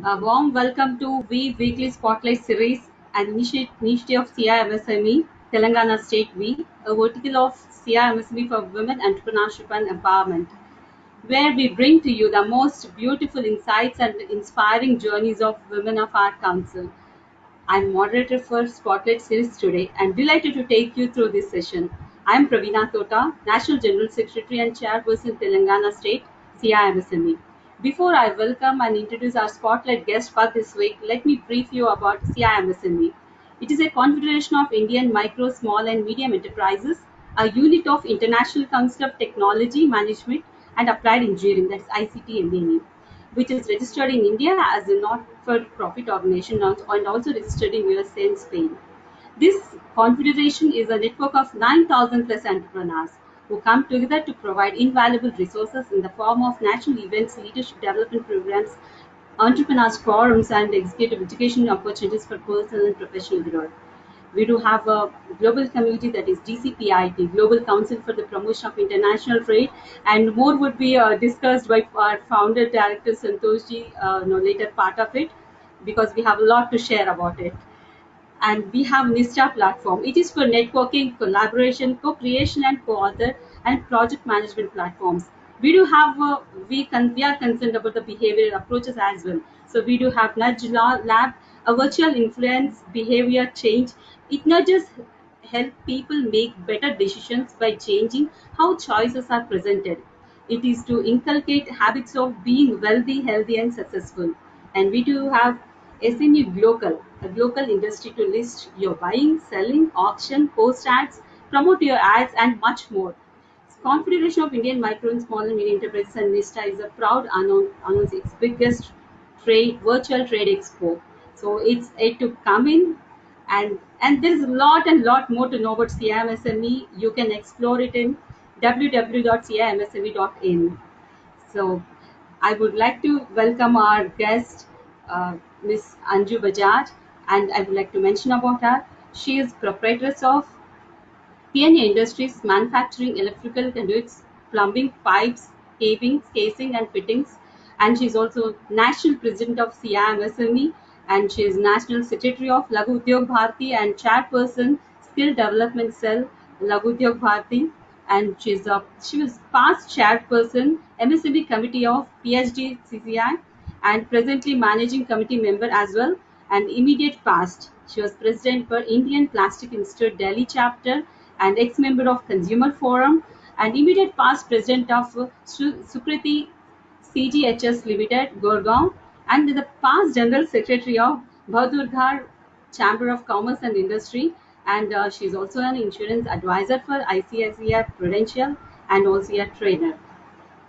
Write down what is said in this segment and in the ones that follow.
A warm welcome to We Weekly Spotlight Series, an initiative of CIMSME, Telangana State We, a vertical of CIMSME for women entrepreneurship and empowerment, where we bring to you the most beautiful insights and inspiring journeys of women of our council. I'm moderator for Spotlight Series today and delighted to take you through this session. I'm Praveena Tota, National General Secretary and Chairperson Telangana State CIMSME. Before I welcome and introduce our Spotlight guest for this week, let me brief you about CIMSME. It is a confederation of Indian micro, small and medium enterprises, a unit of International Council of Technology Management and Applied Engineering, that is ICT-MBE, which is registered in India as a not-for-profit organization and also registered in USA and Spain. This confederation is a network of 9,000 plus entrepreneurs who come together to provide invaluable resources in the form of national events, leadership development programs, entrepreneurs forums, and executive education opportunities for personal and professional growth. We do have a global community, that is GCPIT, Global Council for the Promotion of International Trade, and more would be discussed by our founder director Santoshji, later part of it, because we have a lot to share about it. And we have NISTA platform. It is for networking, collaboration, co-creation, and co-author and project management platforms. We do have we are concerned about the behavioral approaches as well. So we do have Nudge Lab, a virtual influence behavior change. It nudges help people make better decisions by changing how choices are presented. It is to inculcate habits of being wealthy, healthy, and successful. And we do have SME Global, a global industry to list your buying, selling, auction, post ads, promote your ads, and much more. Confederation of Indian Micro and Small and Medium Enterprises and NISTA is a proud announce its biggest virtual trade expo. So it's it to come in, and there's a lot and lot more to know about CIMSME. You can explore it in www.cimsme.in. So I would like to welcome our guest, Miss Anju Bajaj, and I would like to mention about her. She is proprietress of PNA Industries, manufacturing electrical conduits, plumbing, pipes, caving, casing, and fittings. And she's also national president of CIMSME, and she is national secretary of Laghu Udyog Bharati and chairperson Skill Development Cell Laghu Udyog Bharati. And she was past chairperson MSME committee of PhD CCI and presently managing committee member as well. And immediate past, she was president for Indian Plastic Institute Delhi chapter and ex-member of Consumer Forum, and immediate past president of Sukriti CGHS Limited, Gurgaon, and the past general secretary of Bahadurgarh Chamber of Commerce and Industry, and she's also an insurance advisor for ICICI Prudential and also a trainer.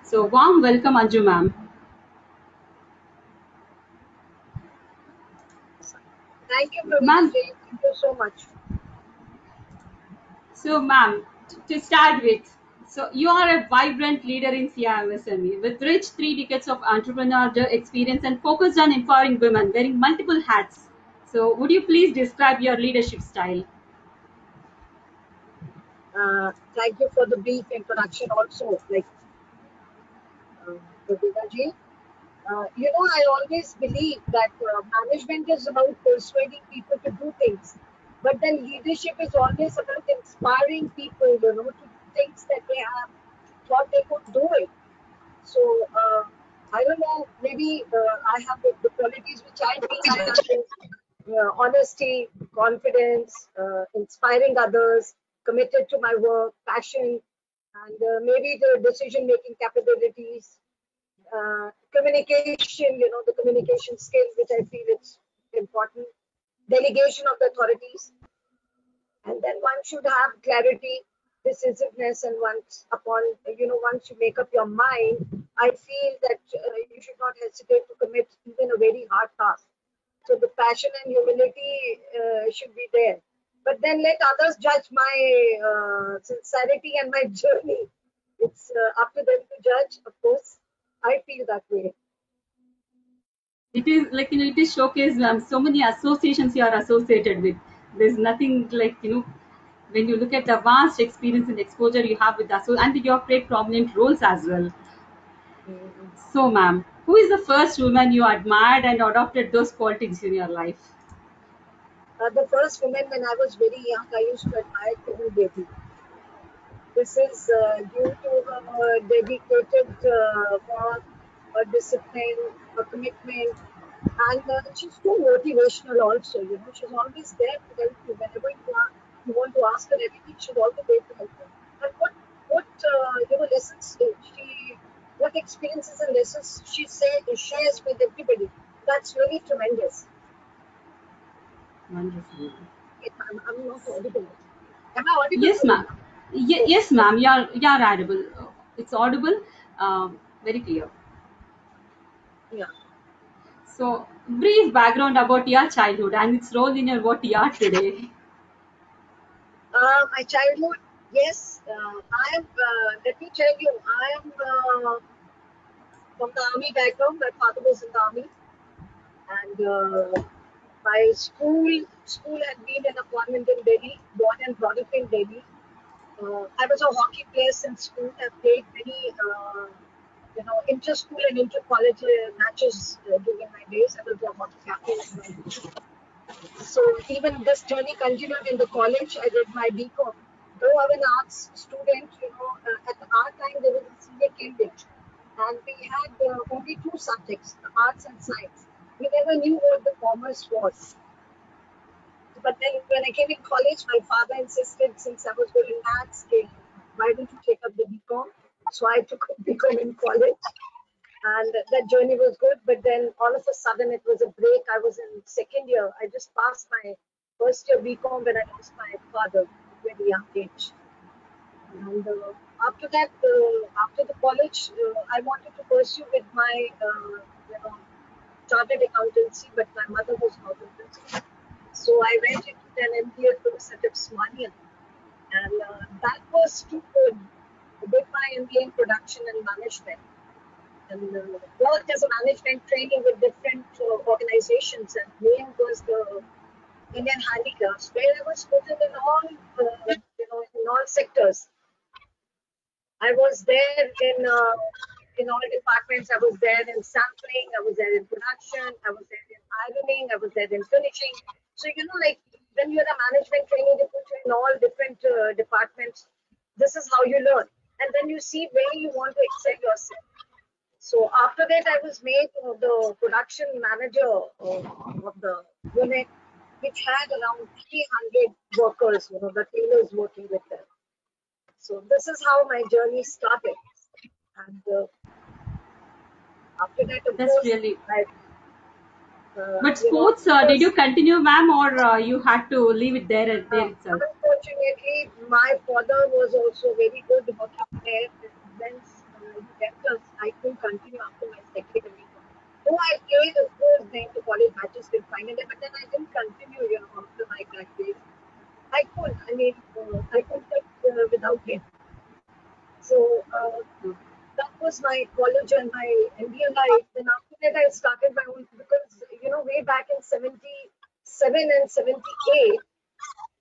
So warm welcome, Anju ma'am. Thank you, Praveena. Thank you so much. So, ma'am, to start with, so you are a vibrant leader in CIMSME with rich 3 decades of entrepreneurial experience and focused on empowering women, wearing multiple hats. So, would you please describe your leadership style? Thank you for the brief introduction also, Praveena ji. I always believe that management is about persuading people to do things, but then leadership is always about inspiring people, to do things that they have thought they could do it. So, I don't know, maybe I have the qualities which I feel I have is honesty, confidence, inspiring others, committed to my work, passion, and maybe the decision-making capabilities, communication, the communication skills, which I feel it's important, delegation of the authorities, and then one should have clarity, decisiveness, and once you make up your mind, I feel that you should not hesitate to commit even a very hard task. So the passion and humility should be there, but then let others judge my sincerity and my journey. It's up to them to judge, of course. I feel that way. It is like, it is showcased so many associations you are associated with. There's nothing like, when you look at the vast experience and exposure you have with and you have played prominent roles as well. So, ma'am, Who is the first woman you admired and adopted those qualities in your life? The first woman when I was very young, I used to admire Kibble Baby. This is due to her dedicated work, her discipline, her commitment, and she's too motivational also. She's always there to help you whenever you want to ask her anything. She's always there to help you. And what lessons what experiences and lessons shares with everybody. That's really tremendous. Wonderful. I'm not audible. Am I audible Yes, to you ma'am. now? Yes, ma'am. You're audible. It's audible. Very clear. Yeah. So, brief background about your childhood and its role in your what you are today. My childhood, yes, let me tell you, I am from the army background. My father was in the army, and my school had been in a convent in Delhi, born and brought up in Delhi. I was a hockey player since school. I played many, inter-school and inter-college matches during my days. I was a hockey captain. So even this journey continued in the college. I did my BCom. Though I'm an arts student, at our time there was a senior Cambridge, and we had only two subjects, arts and science. We never knew what the commerce was. But then when I came in college, my father insisted, since I was good in maths, why don't you take up the BCom? So I took up BCom in college, and that journey was good. But then all of a sudden it was a break. I was in second year. I just passed my first year BCom when I lost my father at a very young age. And after that, after the college, I wanted to pursue with my you know chartered accountancy, but my mother was not interested. So I went into an MBA course at Osmania, and that was too good. I did my MBA in production and management, and worked as a management training with different organizations, and main was the Indian Handicrafts, where I was put in all in all sectors. I was there in all departments. I was there in sampling. I was there in production. I was there in ironing. I was there in finishing. So like when you're a management trainee, they put you in all different departments. This is how you learn, and then you see where you want to excel yourself. So after that, I was made the production manager of the unit, which had around 300 workers, the tailors working with them. So this is how my journey started. And after that, of That's course, really. I, But sports, did because you continue, ma'am, or you had to leave it there itself? unfortunately, my father was also a very good hockey player. And once he left us, I couldn't continue after my second week. Though I played, of course, then the college matches till final, but then I didn't continue, after my graduation. I could, I mean, I could without him. So that was my college and my MBA life. Then after that, I started my own because way back in '77 and '78,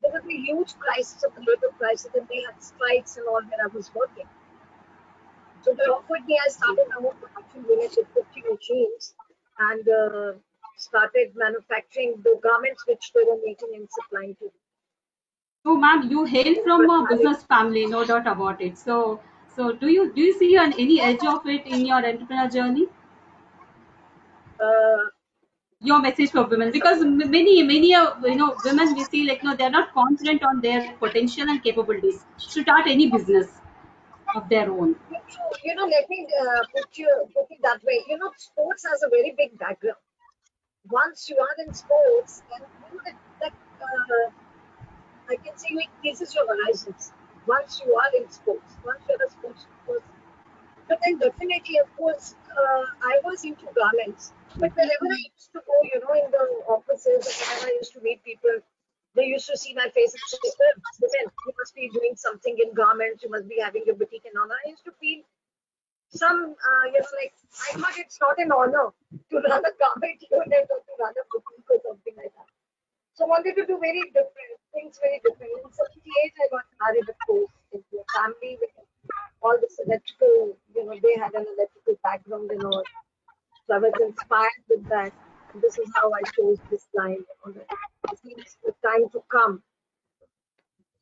there was a huge crisis of the labor crisis, and they had strikes and all where I was working. So they offered me. I started my own production unit with 50 machines and started manufacturing the garments which they were making and supplying to So, ma'am, you hail from a the business family, no doubt about it. So do you see any edge of it in your entrepreneur journey? uh, Your message for women, because many women we see, like, no, they're not confident on their potential and capabilities to start any business of their own. let me put it that way. Sports has a very big background. Once you are in sports, then I can say it increases your horizons. Once you are in sports, once you're a sports person. But then definitely, of course, I was into garments. But wherever I used to go, in the offices, or whenever I used to meet people, they used to see my face and say, "Oh, women, you must be doing something in garments. You must be having your boutique and all." I used to feel like I thought it's not an honor to run a garment unit or to run a boutique or something like that. So I wanted to do very different things, very different. In 78, I got married, of course, into a family with all this electrical, they had an electrical background and all. So I was inspired with that. This is how I chose this line. That I think it's the time to come.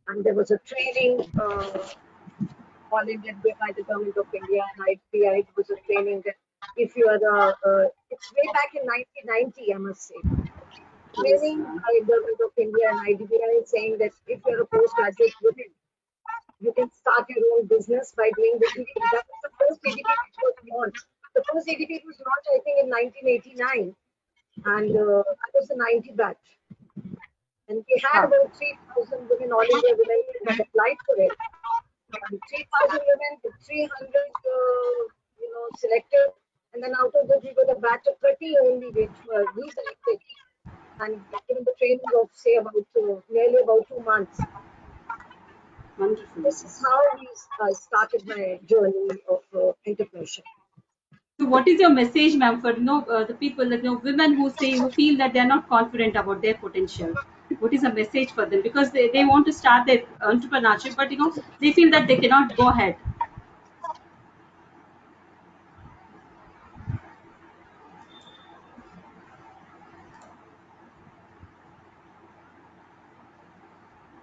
And there was a training all Indian by the government of India and IPI. It was a training that if you are it's way back in 1990, I must say. Yes, Training ma'am. by government of India and IDBI saying that if you're a postgraduate woman, you can start your own business by doing the EDP. That was the first EDP which was launched. The first EDP was launched, I think, in 1989, and I was the 90 batch. And we had Wow. about 3,000 women, all India women who had applied for it. And 3,000 women with 300, selected. And then out of those, we got a batch of 30 only which were reselected and given the training of, say, about nearly about 2 months. Wonderful. This is how we started my journey of entrepreneurship. So, what is your message, ma'am, for the people that women who feel that they are not confident about their potential? What is a message for them? Because they want to start their entrepreneurship, but they feel that they cannot go ahead.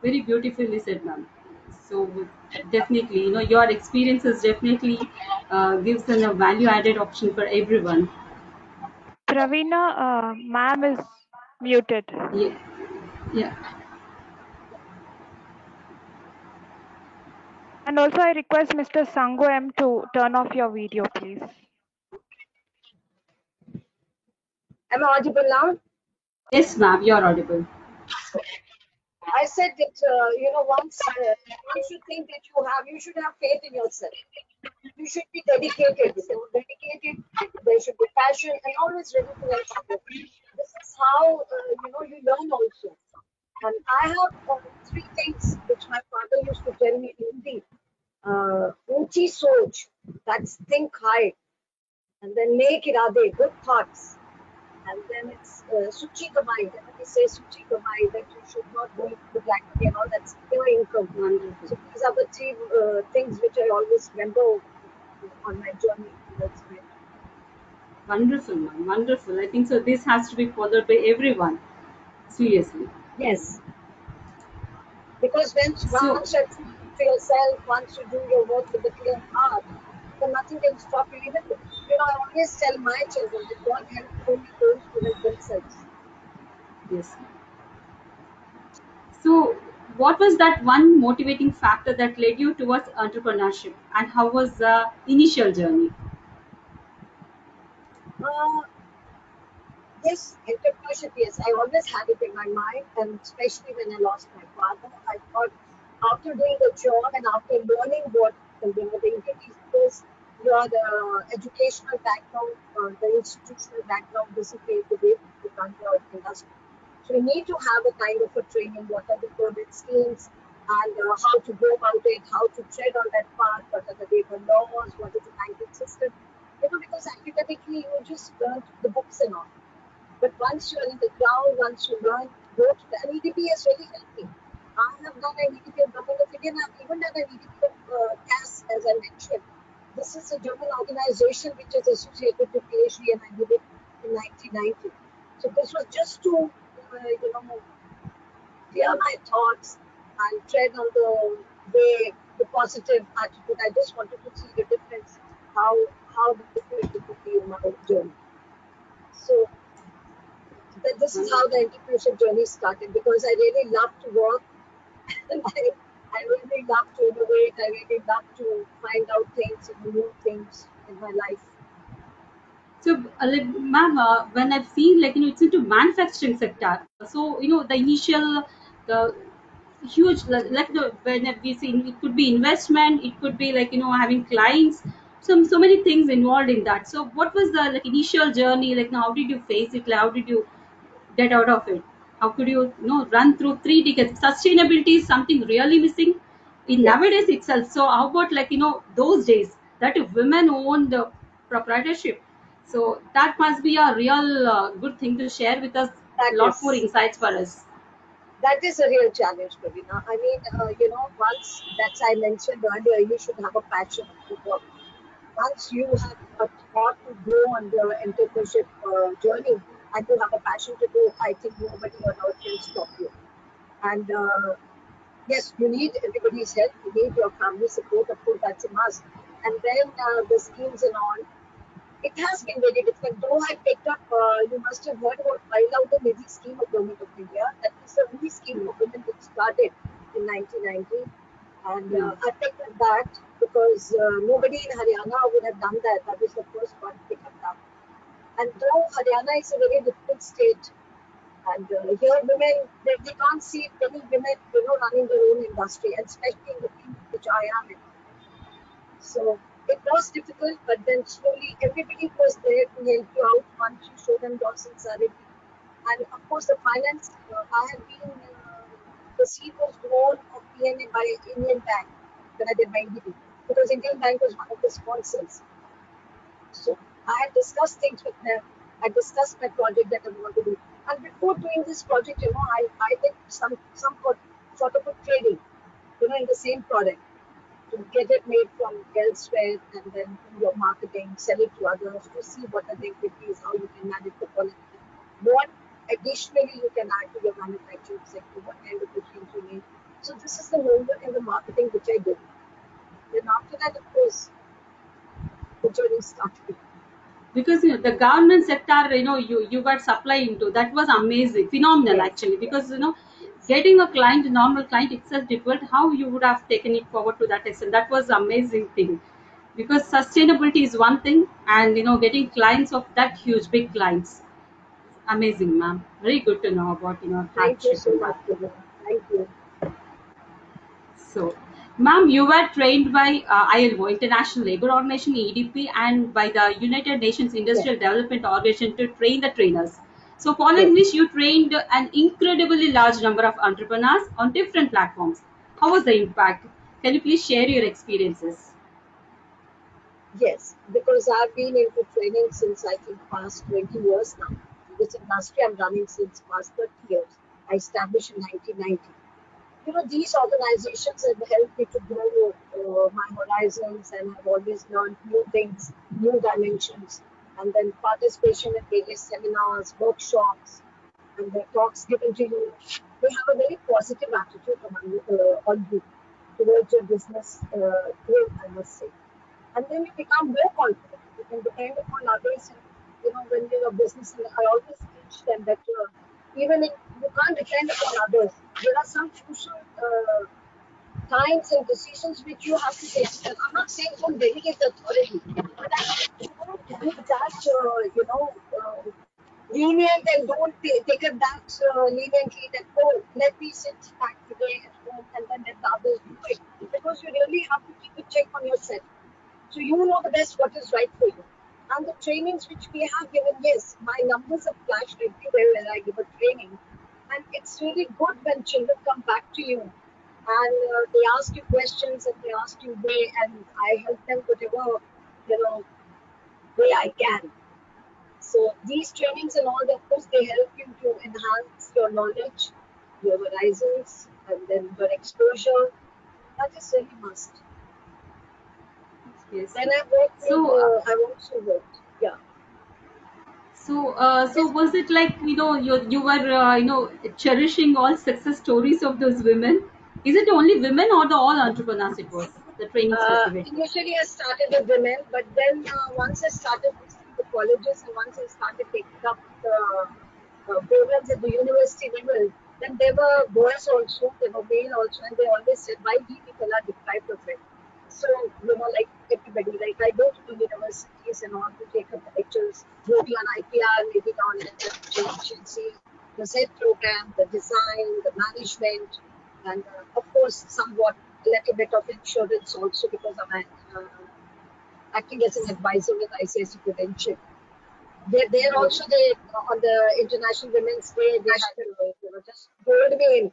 Very beautifully said, ma'am. So definitely, your experiences definitely gives a value added option for everyone. Pravina, ma'am is muted. Yeah, yeah. And also, I request Mr. Sango M to turn off your video, please. Am I audible now? Yes, ma'am, you're audible. I said that once you should think that you should have faith in yourself. You should be dedicated. So dedicated, there should be passion, and always ready to learn something. This is how you learn also. And I have three things which my father used to tell me in Hindi. Unchi soch, that's think high, and then make irade, good thoughts. And then it's Suchi Kamai. Then we say Suchi Kamai, that you should not go into the black money and all that's pure income. Wonderful. So these are the three things which I always remember on my journey towards my. Wonderful, ma'am. Wonderful. I think so. This has to be followed by everyone. Seriously. Yes, because So, once you're true to yourself, once you do your work with a clear heart, then nothing can stop you. Even, I always tell my children that God helps only those who help themselves. yes. So, what was that one motivating factor that led you towards entrepreneurship, and how was the initial journey? Uh, Yes, entrepreneurship, yes. I always had it in my mind, and especially when I lost my father, I thought after doing the job and after learning what the interviews, because your educational background, the institutional background doesn't pave the way to run your industry. So you need to have a kind of a training, what are the permit schemes, and how to go about it, how to tread on that path, what are the labor laws, what is the banking system. Because academically you just learn the books and all. But once you're in the ground, once you learn, go to the and EDP has really helped me. I have done an EDP of Government of India, and I've even done an EDP of CAS, as I mentioned. This is a German organization which is associated to PhD, and I did it in 1990. So this was just to, clear my thoughts and tread on the way, the positive attitude. I just wanted to see the difference, how the difference it could be in my journey. So this is how the entrepreneurship journey started because I really love to work and I really love to innovate. I really love to find out things and new things in my life. So, like, ma'am, when I've seen, like, it's into manufacturing sector. So, the initial, the huge, like, when we see, it could be investment, it could be like, having clients, so many things involved in that. So, what was the like initial journey? Like, how did you face it? Like, how did you get out of it? How could you run through 3 decades? Sustainability is something really missing in Yes, nowadays itself. So how about like those days that if women own the proprietorship? So that must be a real good thing to share with us. that A lot more is insights for us. that is a real challenge, Pravina. I mean, once that's I mentioned earlier, you should have a passion to work. once you have a thought to go on the entrepreneurship journey and you have a passion to do, I think nobody on earth can stop you. And yes, you need everybody's help. You need your family support. Of course, that's a must. And then the schemes and all. It has been very difficult. Though I picked up, you must have heard about File Out the Nidhi scheme of Government of India. That is the only scheme of women which started in 1990. And Yeah. I picked up that because nobody in Haryana would have done that. That was the first one to pick up that. And though Haryana is a very difficult state, and here women, they can't see many women, running their own industry, and especially in the field which I am in. So it was difficult, but then slowly everybody was there to help you out once you show them your sincerity. And of course, the finance, I have been, the seed was grown of PNA by Indian Bank when I did my MBA, because Indian Bank was one of the sponsors. So I had discussed things with them. I discussed my project that I want to do. And before doing this project, I did some sort of a trading, in the same product to get it made from elsewhere and then do your marketing, sell it to others to see what are the equities, how you can manage the quality. What additionally you can add to your manufacturing sector, what kind of machines you need. So this is the homework and the marketing which I did. Then after that, of course, the journey started. Because the government sector, you were supplying to, that was amazing, phenomenal Yes, actually. yes, Because getting a client, a normal client itself difficult, how you would have taken it forward to that extent, that was amazing thing. Because sustainability is one thing, and getting clients of that huge big clients, amazing, ma'am. Very good to know about Thank you hardship so in much, that. Prabhu. Thank you. So, ma'am, you were trained by ILO, International Labour Organization (EDP), and by the United Nations Yes, Industrial Development Organization to train the trainers. So, yes, following which you trained an incredibly large number of entrepreneurs on different platforms. How was the impact? Can you please share your experiences? yes. Because I've been into training since I think past 20 years now. This industry I'm running since past 30 years. I established in 1990. These organizations have helped me to grow my horizons, and I've always learned new things, new dimensions, and then participation in various seminars, workshops, and the talks given to you. They have a very positive attitude on you towards your business growth, I must say. And then you become more confident. You can depend upon others. And, when you're a business, and I always teach them that even if you can't depend upon others, there are some crucial times and decisions which you have to take. And I'm not saying don't delegate the authority, but you don't be that, lenient, and don't take it that leniently that, oh, let me sit back today at home and then let the others do it. Because you really have to keep a check on yourself. So you know the best what is right for you. And the trainings which we have given, yes, my numbers have flashed everywhere when I give a training. And it's really good when children come back to you and they ask you questions and they ask you way, and I help them whatever, way I can. So these trainings and all, of course, they help you to enhance your knowledge, your horizons, and then your exposure. That is really must. Yes. Then I worked with, So, I've also worked, yeah. so Yes, was it like you were cherishing all success stories of those women? Is it only women or the all entrepreneurs? It was the trainings were given to. initially I started with women, but then once I started visiting the colleges and once I started taking up the programs at the university level, then there were boys also, there were male also, and they always said, why we people are deprived of it. So, like everybody, like I go to the universities and all to take up the lectures, maybe on IPR, maybe on energy efficiency, the Z program, the design, the management, and of course, somewhat a little bit of insurance also because I'm acting as an advisor with ICICI Prudential. They're also on the International Women's Day. They had just told me in,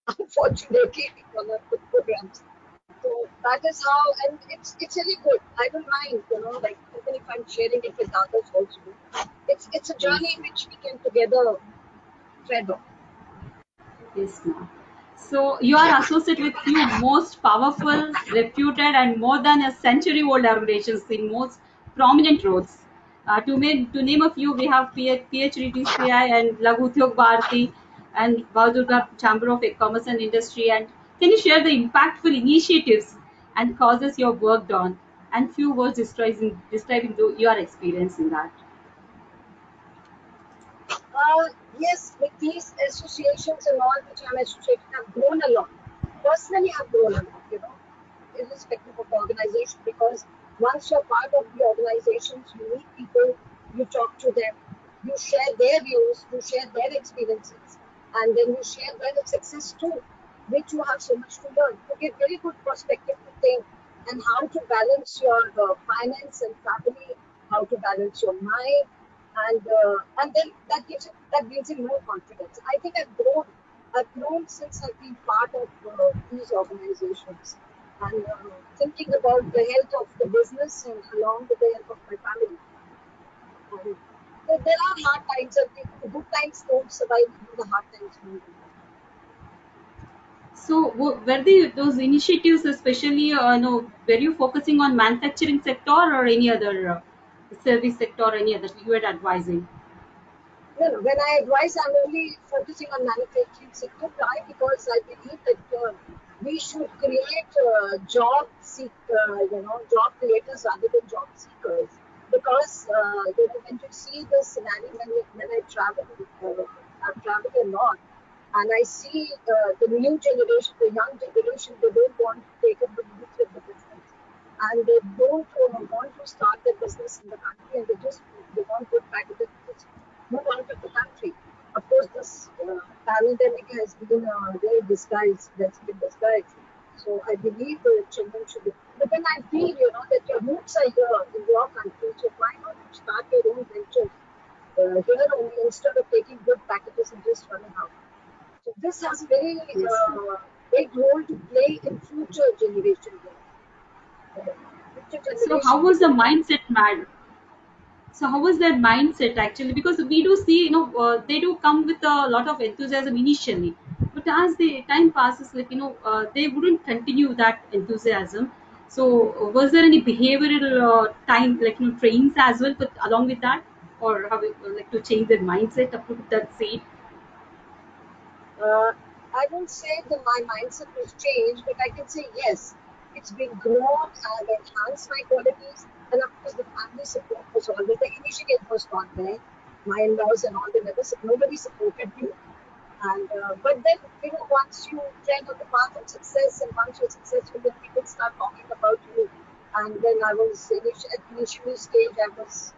unfortunately, on the programs. So that is how, and it's really good. I don't mind, like even if I'm sharing it with others also. It's a Yes, journey which we can together tread on. yes, ma'am. So you are associated with few most powerful, reputed, and more than a century-old organizations in most prominent roles. To name a few, we have PHDTCI and Laghu Udyog Bharati and Bahadurgarh Chamber of Commerce and Industry. And can you share the impactful initiatives and causes you have worked on, and few words describing your experience in that? Yes, with these associations and all which I'm associated, I've grown a lot. Personally, I've grown a lot, irrespective of the organization, because once you're part of the organizations, you meet people, you talk to them, you share their views, you share their experiences, and then you share their success too, which you have so much to learn. You get very good perspective to think and how to balance your finance and family, how to balance your mind, and then that gives him more confidence. I think I've grown since I've been part of these organizations, and thinking about the health of the business and along with the health of my family. And there are hard times, and the good times don't survive, even the hard times don't. So were those initiatives especially, were you focusing on manufacturing sector or any other service sector or any other you were advising? No, no. When I advise, I'm only focusing on manufacturing sector. Why? Because I believe that we should create job creators rather than job seekers. Because when you see the scenario, when I've traveled a lot, and I see the new generation, the young generation, they don't want to take up the lead with the business, and they don't want to start their business in the country, and they want to try to just move out of the country. Of course, this pandemic has been a very disguise, that's been disguised. So I believe the children should be. But then I feel, that your roots are here in your country, so why not start your own ventures here only instead of taking good packages and just running out? So this has a very Yes. big role to play in future generation. Future So how generation was the because mindset, mad? So how was their mindset actually? Because we do see, they do come with a lot of enthusiasm initially, but as the time passes, they wouldn't continue that enthusiasm. So was there any behavioral time, trains as well, but along with that, or how like to change their mindset up to that seat? Uh, I won't say that my mindset was changed, but I can say yes, it's been grown and enhanced my qualities. And of course, the family support was always the initiative was not there. My in-laws and all, nobody supported me. And but then once you tread on the path of success, and once you're successful, then people start talking about you. And then I was at initial stage, I was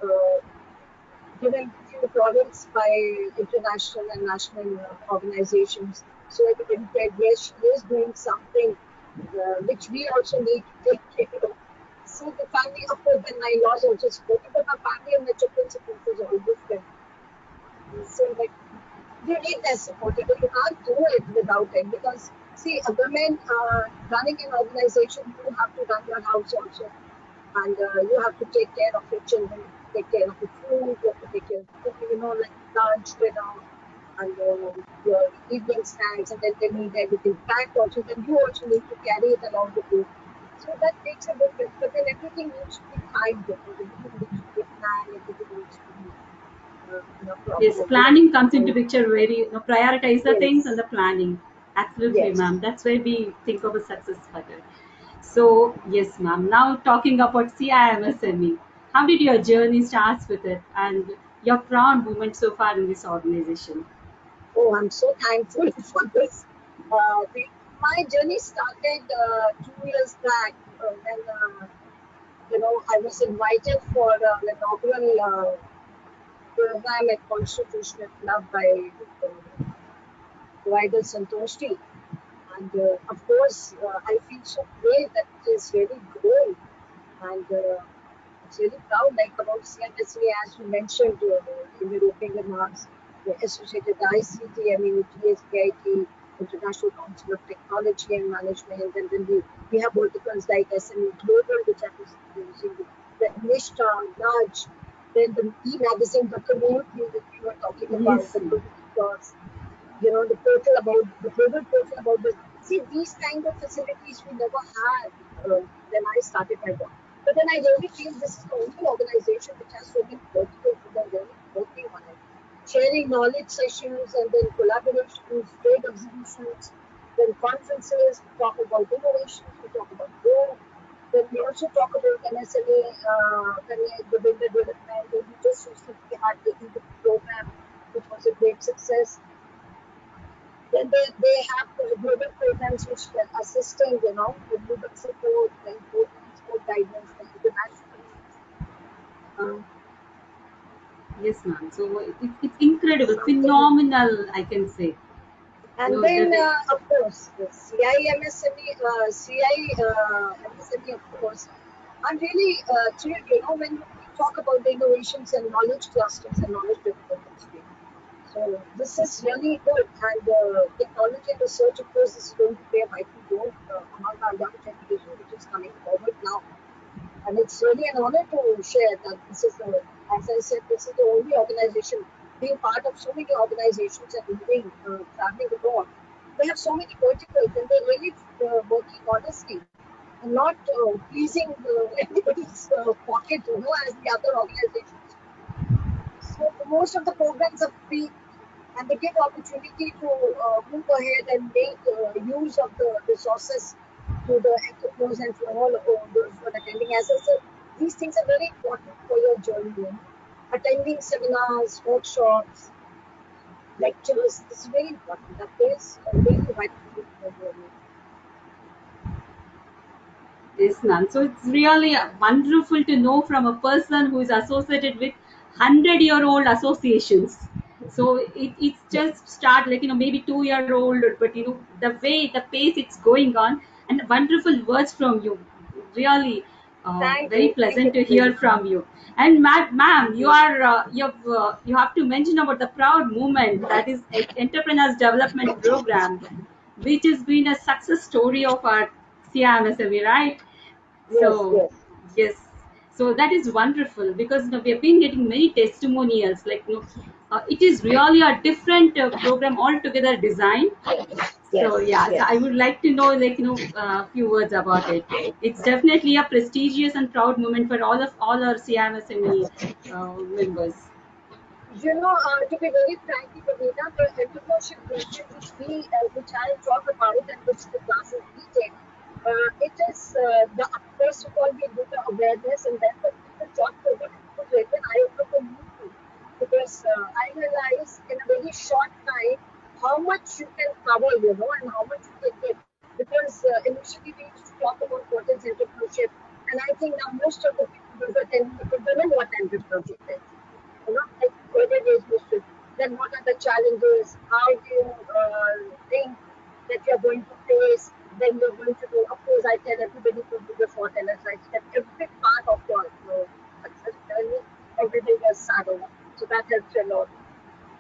given few products by international and national organizations. So everybody said, yes, she is doing something which we also need to take care of. So the family, of course, then my in-laws also supported, but my family and my children support was always there. So like you need their support. You can't do it without it because see, a woman running an organization, you have to run your house also, and you have to take care of your children, take care of the food, you have to take care of the cooking, like lunch, dinner, and your evening snacks, and then they need everything packed also. Then you also need to carry it along with you. So that makes a difference. But then everything needs to be timed. Everything needs to be planned. Everything needs to be Yes, proper. planning comes into picture very, prioritize the things and Yes, the planning. Absolutely, yes. ma'am. That's where we think of a success factor. So, yes, ma'am. Now talking about CIMSME, how did your journey start with it and your proud moment so far in this organization? Oh, I'm so thankful for this. My journey started 2 years back when I was invited for an inaugural program at Constitutional Club by Provider Santoshi. And of course, I feel so great that it is really grown. And it's really proud, like about CMSA, as you mentioned in your opening remarks, the associated ICT, GSPIT, International Council of Technology and Management, and then we have verticals like SME Global, which I was using, the Nishta, Nudge, then the e-magazine, the community that we were talking about, Yes, the ma'am. community course. the portal about the global portal about this. See, these kind of facilities we never had when I started my work. But then I really feel this is the only organization which has so many verticals and they're really working on it. Sharing knowledge sessions and then collaborations, trade exhibitions, then conferences, we talk about innovations, we talk about growth. Then we also talk about MSME, the vendor development. And we just recently had the EDP program, which was a great success. Then they have global programs which are assisting, with global support, the import and export guidance, the international needs. Uh, Yes, ma'am. So it's incredible, phenomenal, I can say. and The then, way. of course, the CIMSME, of course. I'm really thrilled, when we talk about the innovations and knowledge clusters and knowledge development stream. So this is really good, and technology and research, of course, is going to play a vital role among our young generation, which is coming forward now. And it's really an honor to share that this is as I said, this is the only organization, being part of so many organizations and moving, traveling abroad. They have so many verticals, and they're really working honestly and not pleasing everybody's pocket, as the other organizations. So most of the programs are free, and they give opportunity to move ahead and make use of the resources to the entrepreneurs and to all those who are attending. As I said, these things are very important for your journey. Attending seminars, workshops, lectures, this is very important. That plays a really vital role for your journey. Yes, ma'am. So it's really wonderful to know from a person who is associated with 100-year-old associations. So it's Yes. just start like maybe 2 year old, but the way the pace it's going on, and wonderful words from you. Really, Thank very you. Thank you, pleasant to hear Nivedita. from you. And ma'am, Thank you. you have to mention about the proud movement that is Entrepreneurs Development Program, which has been a success story of our CIMSME, right? Yes, So, yes, yes, so that is wonderful because we have been getting many testimonials. Like, it is really a different program altogether designed. So, yes, yeah, so I yes. would like to know, like, a few words about it. It's definitely a prestigious and proud moment for all our CIMSME members. To be very frank, Pravina, the entrepreneurship movement which I talk about and which the classes we take, it is first of all we do the awareness and then the people talk about it was really an eye opener for me too, because I realize in a very short time how much you can cover, and how much you can get. Because initially we used to talk about what is entrepreneurship, and I think now most of the people who are attending the don't know what entrepreneurship is. Like earlier days used to. Then what are the challenges? How do you think that you're going to face? Then you're going to do. Of course, I tell everybody to do the SWOT analysis. That every part of your success journey, everything is saddled up. So that helps you a lot.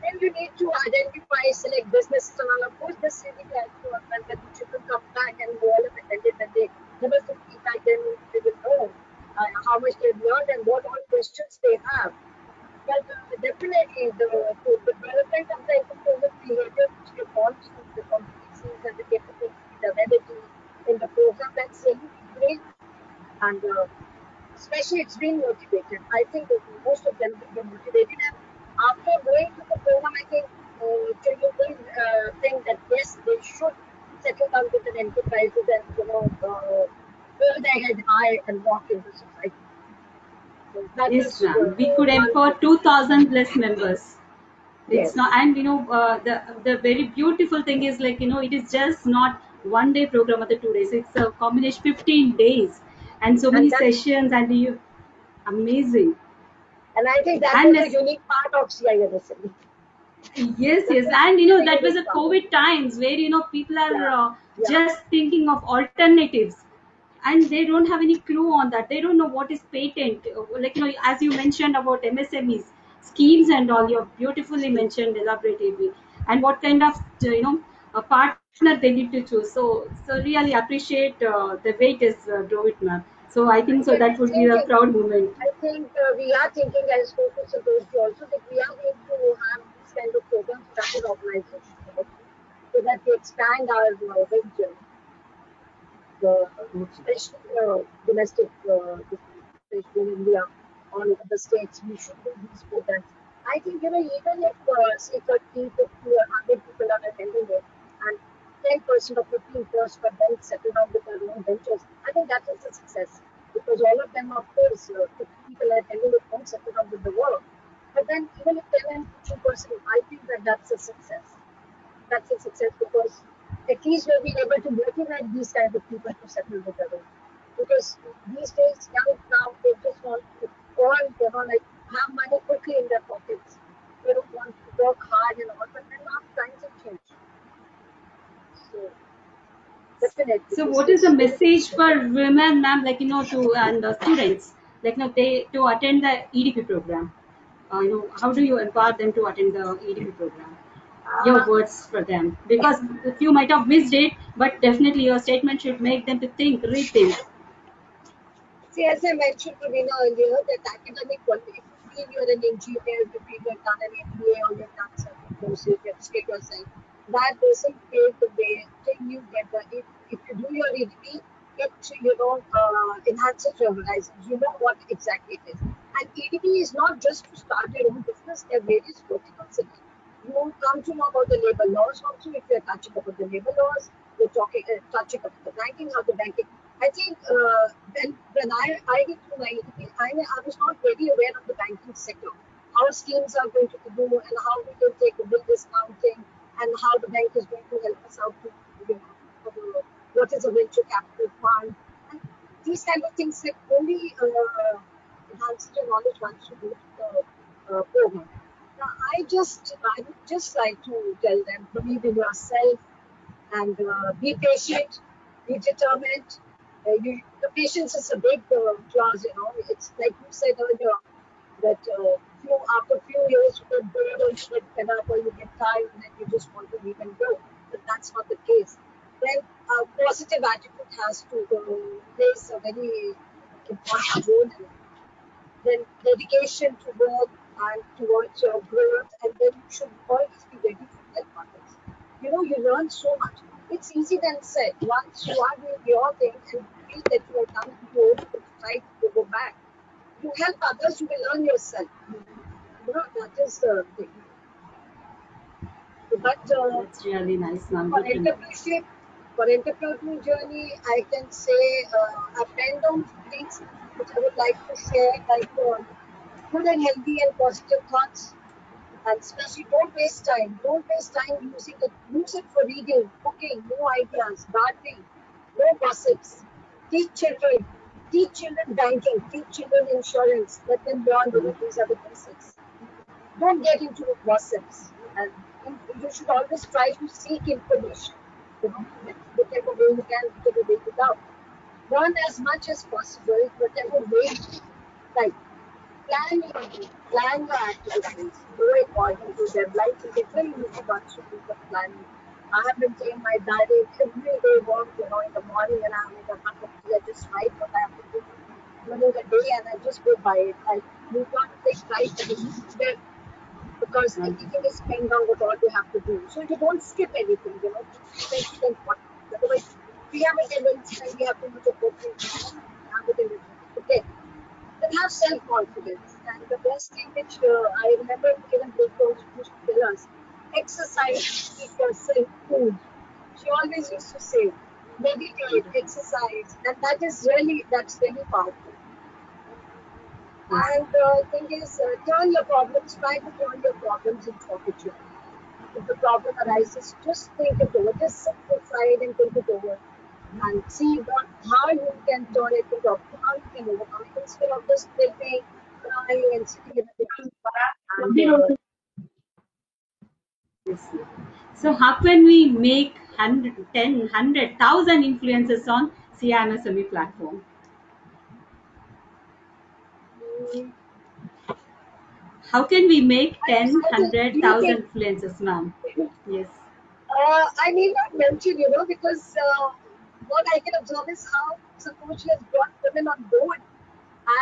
Then you need to identify, select businesses, and all. Of course, this really helps you. And when the people come back and all of attended, when they give us the feedback, then they will know how much they've learned and what all questions they have. But definitely the development of the entrepreneurial behavior which evolves through the competencies and the capability, the ability in the program, that's really great. And especially it's been motivated. I think that most of them will be motivated. And after going to the program, I think children will think that yes, they should settle down with an enterprises and hold their head high and walk in the society. So that Yes, is ma'am. We could one empower thing. 2,000 plus members. It's not, Yes. and the very beautiful thing is, like, it is just not 1 day program or the 2 days. It's a combination 15 days and so And many that's sessions, and you amazing. and I think that And was a unique part of CIMSME. yes, That yes, was and really the that was unique a part of COVID it. times where people are Yeah, yeah, just thinking of alternatives, and they don't have any clue on that. They don't know what is patent. Like, as you mentioned about MSMEs schemes and all, you have beautifully mentioned elaboratively, and what kind of a partner they need to choose. So really appreciate the way it is drove it, ma'am. So I think and so we that will would be think a it. proud moment. I think we are thinking, as spoke to Santoshi also, that we are going to have these kind of programs in other organizations. so that we expand our venture, especially domestic, especially in India, all over the states, we should do these programs. I think, even if, say, 30, 50, or 100 people are attending it, and 10% or 15% of them settle down with their own ventures, I think that is a success. Because all of them, of course, 50 people are attending it won't settle down with the work. But then, even if 10 and 2%, I think that that's a success. That's a success because at least we'll be able to motivate these kind of people to settle with their own. Because these days, young now, they just want to earn, like have money quickly in their pockets. They don't want to work hard and all, but then now times have changed. So, definitely, So this what is the is message for women, ma'am, to and students, they to attend the EDP program? How do you empower them to attend the EDP program? Your uh, words for them, because you might have missed it, but definitely your statement should make them to think, rethink. See, as I mentioned, Pravina, earlier, that academic quality, if you feel you're an engineer, if you feel you've done an MBA or you've done certain courses, you have skilled yourself, that doesn't pave the way till you get the, if you do your EDP, it, enhances your horizons. You know what exactly it is. And EDP is not just to start your own business, there are various verticals in it. You come to know about the labor laws also. If you're touching about the labor laws, you're touching about the banking, how the banking. I think when I did through my EDP, I was not very aware of the banking sector, how schemes are going to do, and how we can take the bill discounting, and how the bank is going to help us out to, for what is a venture capital fund. And these kind of things have only enhanced your knowledge once you go to the program. Now, I would just like to tell them, believe in yourself and be patient, be determined. The patience is a big clause, It's like you said earlier that after a few years you get bored or you get fed up or you get tired and then you just want to leave and go. But that's not the case. Then a positive attitude has to plays a very important role in it. Then dedication to work and towards your growth, and then you should always be ready to help others. You learn so much. It's easy than said. Once you are doing your thing and you feel that you are done, you try to go back. You help others, you will learn yourself. That is the thing. But That's really nice, ma'am. for Good to know. entrepreneurship, for entrepreneurial journey, I can say I've penned down things which I would like to share, like good and healthy and positive thoughts. And especially don't waste time. Don't waste time using it. Use it for reading, cooking, new ideas, gardening, no gossips. Teach children. Teach children banking. Teach children insurance. Let them learn, these are the basics. Don't get into gossips. And you should always try to seek information. Whichever way you can, whichever way you can. Learn as much as possible, whatever way. Like plan your activities, go according to deadlines. It's very easy once you do the planning. I have been saying my diary every day work, in the morning when I'm in the cup of tea, I just write what I have to do during the day and I just go by it. I do not take time for the because everything is penned down what all you have to do. So you don't skip anything, make it important. Otherwise, we have a tendency and we have to do the whole thing. We have a tendency to forget. Then have self-confidence. And the best thing which I remember even Glucose used to tell us, exercise, keep yourself cool. She always used to say, meditate, exercise, and that's really powerful. Yes. And the thing is, try to turn your problems into opportunity. If the problem arises, just think it over, just sit aside and think it over and see how you can turn it into how you can overcome it instead of just sitting, crying and sitting in a different and Yes. So how can we make 100, 10, 100,000 influencers on CIMSME platform? mm, How can we make I 10, decided, do you 100,000 think influencers, ma'am? Yes. I need not mention, because what I can observe is how suppose she has brought women on board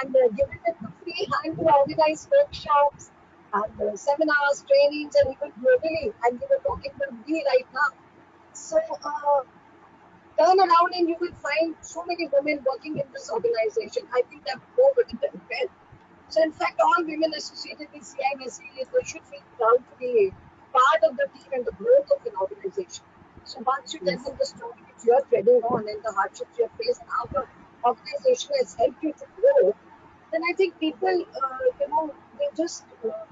and given them the free hand to organize workshops and seminars, trainings, and even globally. And we were talking about we right now. So turn around and you will find so many women working in this organization. I think they're more women than men. So in fact, all women associated with CIMSE, they should feel proud to be part of the team and the growth of an organization. So once you tell Yes. them the story which you are treading on and the hardships you have faced and how the organization has helped you to grow, then I think people, they just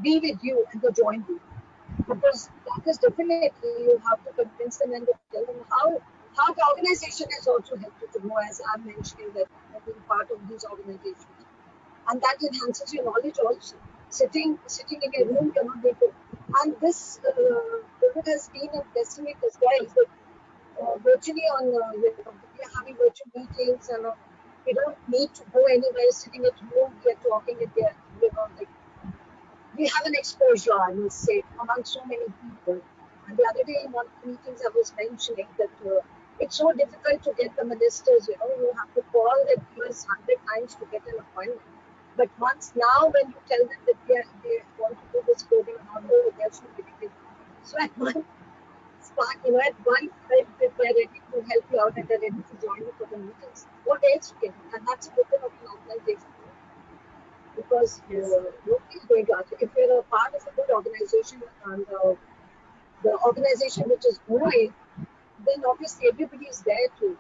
be with you and they join you. Because that is definitely you have to convince them and tell them how the organization has also helped you to grow, as I'm mentioning that I've been part of these organizations, and that enhances your knowledge also. Sitting in a room cannot be good, and this COVID has been a blessing in disguise. That virtually on we are having virtual meetings and we don't need to go anywhere. Sitting at home, we are talking at their like we have an exposure, I must say, among so many people. And the other day in one of the meetings, I was mentioning that it's so difficult to get the ministers, you have to call them US 100 times to get an appointment. But once now, when you tell them that they want to do this coding and all, oh, they're so difficult. So at one spark, at one point, they're ready to help you out and they're ready to join you for the meetings. What else you can do? And that's a token of an organization because Yes. nobody is going to ask you. If you're a part of a good organization and the organization which is growing, then obviously everybody is there to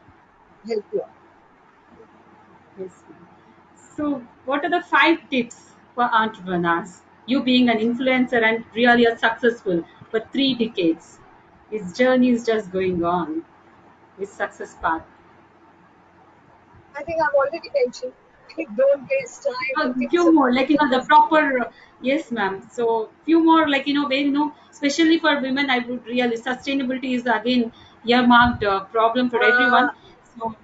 help you out. Yes. So, what are the 5 tips for entrepreneurs? You being an influencer and really a successful for 3 decades, his journey is just going on. His success path. I think I've already mentioned, don't waste time A on things few that more, you like the just proper. Yes, ma'am. So few more, like where especially for women, I would really sustainability is again earmarked problem for everyone. So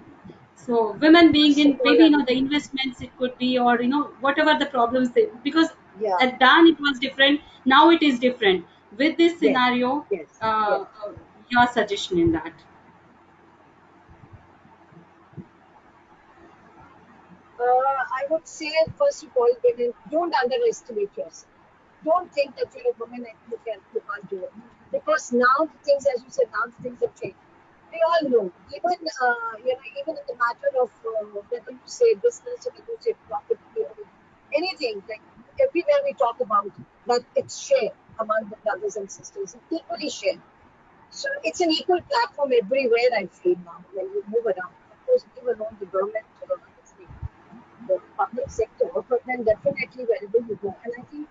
so women being first of in all, maybe I would, the investments it could be, or whatever the problems they, because yeah, at then it was different, now it is different with this yes, scenario. yes, uh, yes. uh, your suggestion in that? I would say, first of all, women, don't underestimate yourself. Don't think that you're a woman and you can't do it. Because now the things, as you said, now the things have changed. We all know, even in the matter of whether you say business or whether you say property or anything, like everywhere we talk about that it's shared among the brothers and sisters, it's equally shared. So it's an equal platform everywhere, I feel now, when you move around. Of course, leave alone the government, the public sector, but then definitely wherever you go. And I think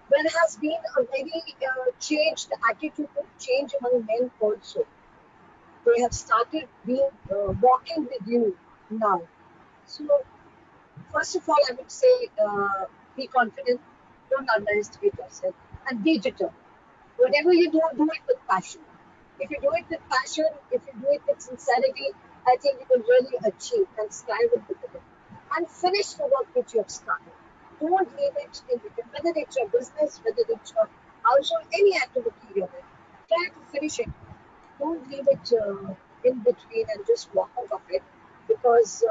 there has been a very changed attitude of change among men also. They have started being walking with you now. So, first of all, I would say be confident, don't underestimate yourself, and be determined. Whatever you do it with passion. If you do it with passion, if you do it with sincerity, I think you will really achieve and strive with it. And finish the work which you have started. Don't leave it in between. Whether it's your business, whether it's your household, any activity you're in, try to finish it. Don't leave it in between and just walk out of it. Because,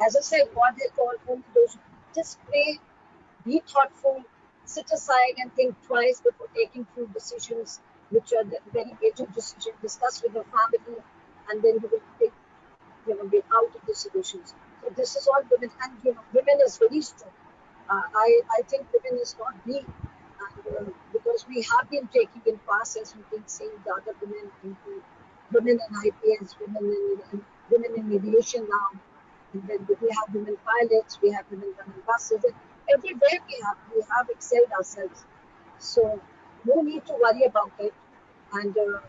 as I said, God has called only those who just pray, be thoughtful, sit aside and think twice before taking few decisions, which are the very major decisions. Discuss with your family, and then you will take, get out of the solutions. So this is all women, and women is very strong. I think women is not weak, and because we have been taking in past, as we've been seeing the other women into women in IPS, women in aviation now, and then we have women pilots, we have women running buses, and everywhere we have excelled ourselves. So no need to worry about it. And the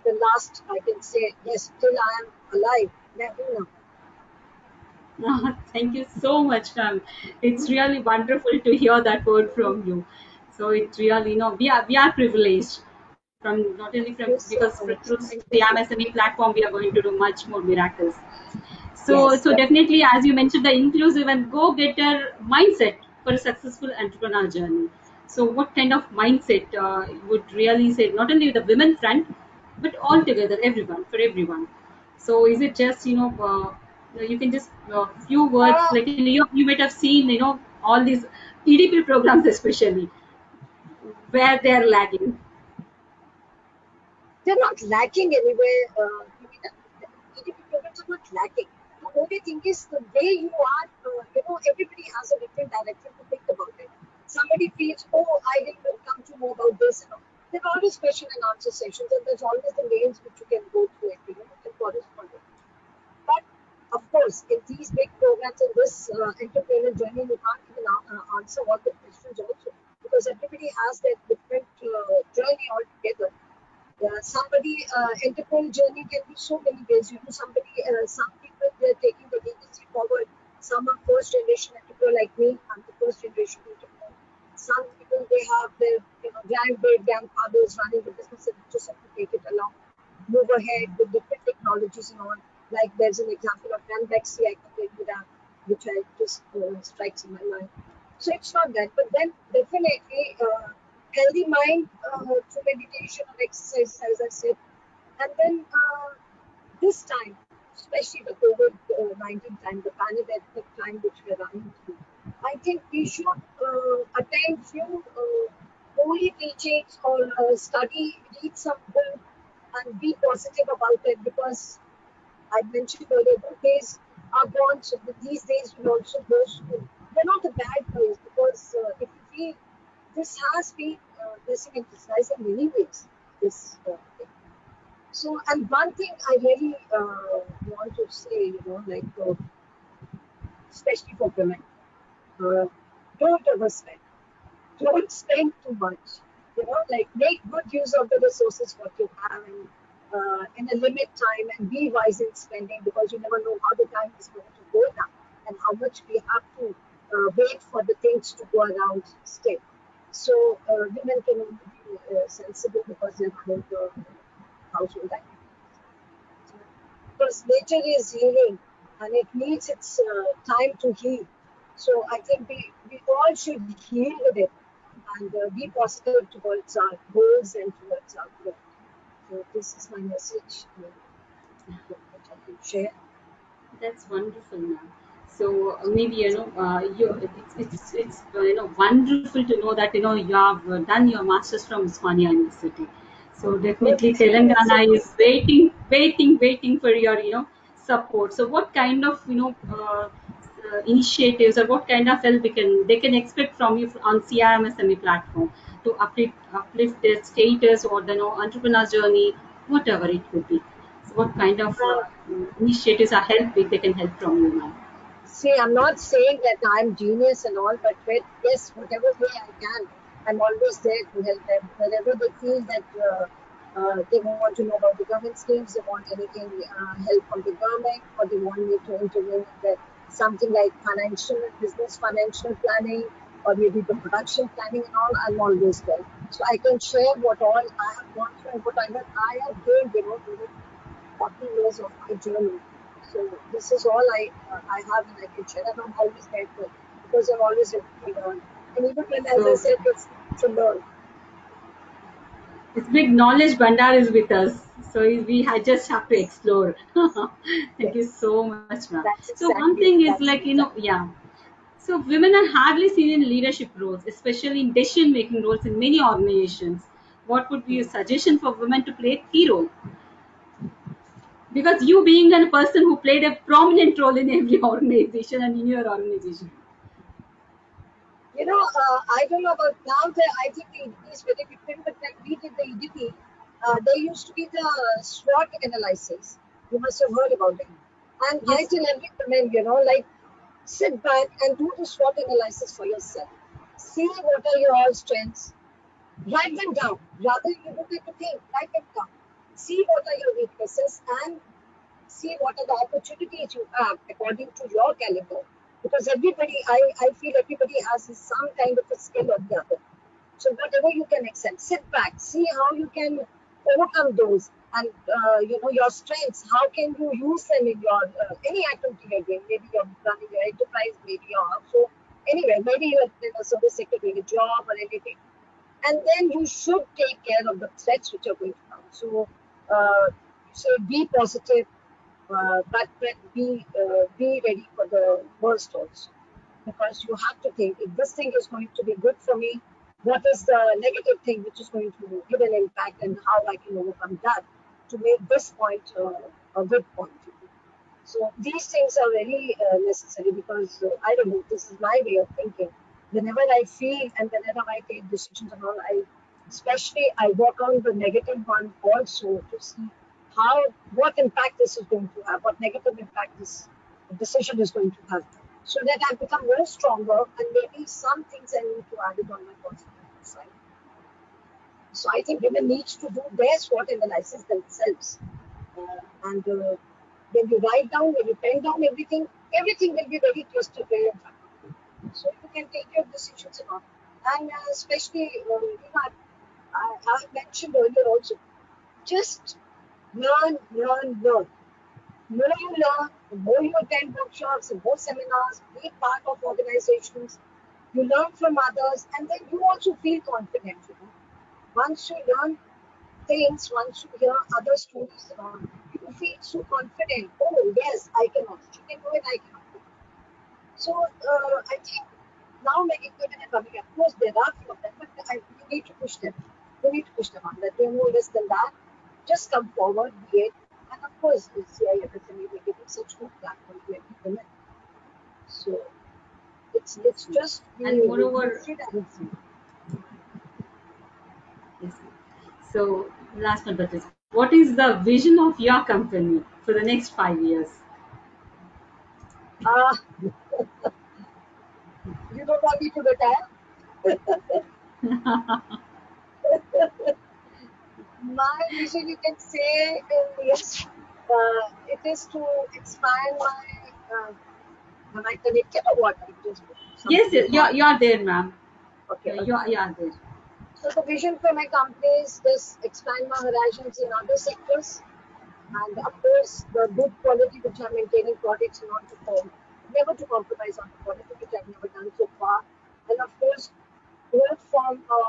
last I can say, yes, till I am alive, never. Thank you so much, ma'am. It's really wonderful to hear that word from you. So it's really, we are privileged from not only Thank from you so because much. through Thank the you so MSME platform we are going to do much more miracles. So Yes, so definitely, as you mentioned, the inclusive and go-getter mindset for a successful entrepreneurial journey. So what kind of mindset would really say not only the women front, but altogether everyone for everyone? So is it just you can just few words uh, like you might have seen all these EDP programs especially where they are lagging. they're not lacking anywhere. EDP programs are not lacking. The only thing is the way you are, everybody has a different direction to think about it. Somebody feels, oh, I didn't come to know about this. There are always question and answer sessions, and there's always the names which you can go through and you can correspond with. But of course, in these big programs in this entrepreneurial journey, you can't even answer all the questions also because everybody has their different journey altogether. Somebody entrepreneurial journey can be so many ways. Some people they're taking the agency forward. Some are first generation entrepreneur like me. I'm the first generation entrepreneur. Some people they have their grandfathers running the business and just have to take it along, move ahead with different technologies and all. Like there's an example of Ranbexy, I can tell you that, which I just strikes in my mind. So it's not that, but then definitely healthy mind through meditation or exercise, as I said, and then this time, especially the COVID-19 time, the pandemic time which we are running through, I think we should attend few holy teachings or study, read some book, and be positive about it because I mentioned earlier, the days are gone, so these days will also go soon. They're not a bad days because if you feel this has been blessing in disguise in many ways. This thing. So, and one thing I really want to say, especially for women, uh, don't overspend. Don't spend too much. Make good use of the resources what you have and in a limit time and be wise in spending because you never know how the time is going to go down and how much we have to wait for the things to go around still. So women can only be sensible because they're running the household activities. So, because nature is healing and it needs its time to heal. So I think we all should heal with it and be positive towards our goals and towards our growth. So this is my message which I can share. That's wonderful, ma'am. So maybe it's wonderful to know that you have done your masters from Usmania University. So Good definitely experience. Telangana is waiting for your support. So what kind of initiatives or what kind of help they can expect from you on CIMSME platform to uplift their status or the entrepreneur journny, whatever it could be. So what kind of Uh, initiatives or help they can help from you, ma'am? See, I'm not saying that I'm genius and all, but yes, whatever way I can, I'm always there to help them. Wherever they feel that they want to know about the government schemes, they want anything help from the government, or they want me to intervene in something like business financial planning, or maybe the production planning and all, I'm always there. So I can share what all I have gone through and what I have gained, during 40 years of my journey. So this is all I have and I can share. And I'm always grateful because I'm always ready to learn. And even when, as I So said, it's to learn. this big knowledge bandar is with us. So just have to explore. Thank you Yes, so much, ma'am. that's So one exactly, thing is that's like, exactly. yeah. So women are hardly seen in leadership roles, especially in decision-making roles in many organizations. What would be your suggestion for women to play a key role? Because you being a person who played a prominent role in every organization and in your organization. I don't know about now. I think the EDP is very different. But when we did the EDP, there used to be the SWOT analysis. You must have heard about it. And I Yes, tell every woman, sit back and do the SWOT analysis for yourself. See what are your strengths. Write them down. Rather, you don't have to think. Write them down. See what are your weaknesses and see what are the opportunities you have according to your caliber. Because I feel everybody has some kind of a skill or the other. So whatever you can excel, sit back, see how you can overcome those, and your strengths. How can you use them in your any activity you're doing? Maybe you're running your enterprise, maybe your household. Anyway, maybe you're in a service sector doing a job or anything, and then you should take care of the threats which are going to come. So, say be positive, but be ready for the worst also, because you have to think if this thing is going to be good for me, what is the negative thing which is going to give an impact, and how I can overcome that to make this point a good point. So these things are very necessary because I don't know, this is my way of thinking. Whenever I feel and whenever I take decisions and all, especially I work on the negative one also to see how what impact this is going to have, what negative impact this decision is going to have, so that I become more stronger and maybe some things I need to add it on my positive side. So I think women need to do their SWOT analysis themselves. And when you write down, when you pen down everything, everything will be very crystal clear in front of you. So you can take your decisions and all. And especially, I have mentioned earlier also, just learn, learn, learn. The more you learn, the more you attend workshops, the more seminars, be part of organizations, you learn from others, and then you also feel confident. Once you learn things, once you hear other stories, you feel so confident. Oh, yes, I can also. She can do it, I can do it. So I think now many women are coming. Of course, there are few of them, but we need to push them. We need to push them on that. They're no less than that. Just come forward, be it. And of course, the CIFSME will give such good platform to every women. So it's just And moreover, transparency. yes. So last but not least, what is the vision of your company for the next 5 years? Ah, you don't want me to retire? My vision, you can say, yes, it is to expand my. Am I connected or what? I'm just Yes, something is on. you are there, ma'am. Okay, You are there. So the vision for my company is this: expand my horizons in other sectors, and of course, the good quality which I'm maintaining products, not to never to compromise on the quality which I've never done so far, and of course, growth from a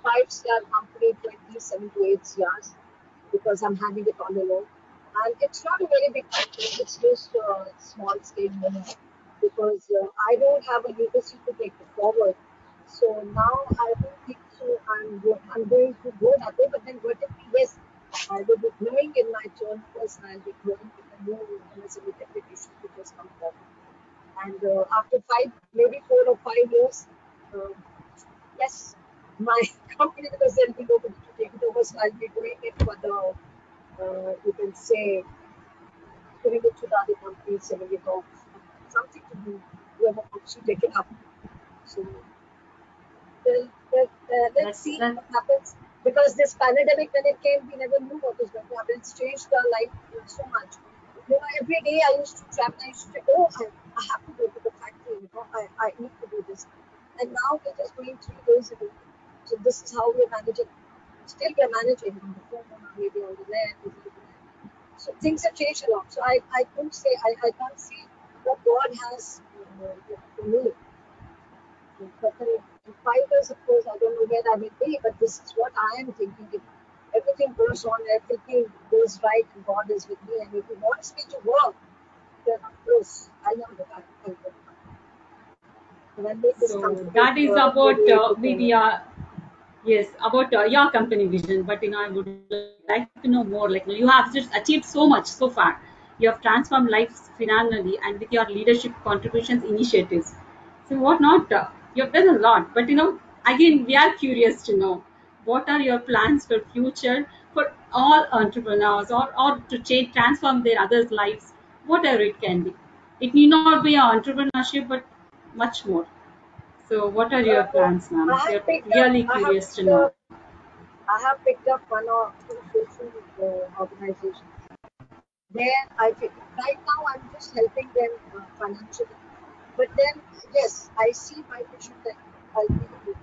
five-star company to at least 7 to 8 stars because I'm having it all alone. And it's not a very big company, it's just a small scale money because I don't have a legacy to take it forward. So now I don't think so. I'm going to go that way, but then vertically, yes, I will be growing in my turnovers and I'll be growing with the new MSME application which has come forward. And after maybe 4 or 5 years, uh, yes, my company, because there'll be nobody to take it over, so I'll be doing it for the, you can say, giving it to the other companies, selling it off, something to do, whoever wants to take it up. So let's That's see that. what happens. Because this pandemic, when it came, we never knew what was going to happen. It's changed our life so much. Every day I used to travel, I used to say, oh, I have to go to the factory, I need to do this. And now we're just going 3 days ago. So this is how we're managing. Still we're managing on the phone or maybe on the net. So things have changed a lot. So I couldn't say, I can't see what God has for me. But in 5 years, of course, I don't know where I will be, but this is what I am thinking. If everything goes on, everything goes right, and God is with me, and if He wants me to work, then of course, I know that I will work. And I make this So company that is about maybe 8 to 10 maybe years. yes, about your company vision. But I would like to know more. Like you have just achieved so much so far. You have transformed lives phenomenally, and with your leadership contributions, initiatives. So what not? You have done a lot. But again, we are curious to know what are your plans for future for all entrepreneurs or to change transform their others' lives, whatever it can be. It need not be entrepreneurship, but much more. So, what are your plans, I ma'am? We have are picked up. really curious to know. I have picked up 1 or 2 social organizations. There, right now I'm just helping them financially. But then, yes, I see my vision that I'll be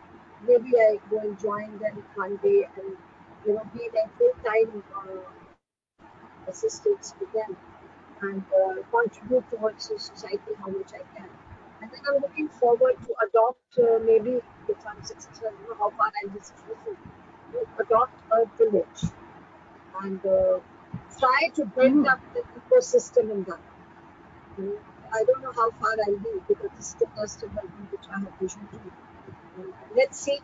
maybe I go and join them one day and be their full-time assistants to them and contribute towards the society how much I can. And then I'm looking forward to adopt maybe if I'm successful, I don't know how far I'll be successful, to adopt a village and try to build Mhm. up the ecosystem in that. I don't know how far I'll be because this is the first development which I have vision to. Let's see.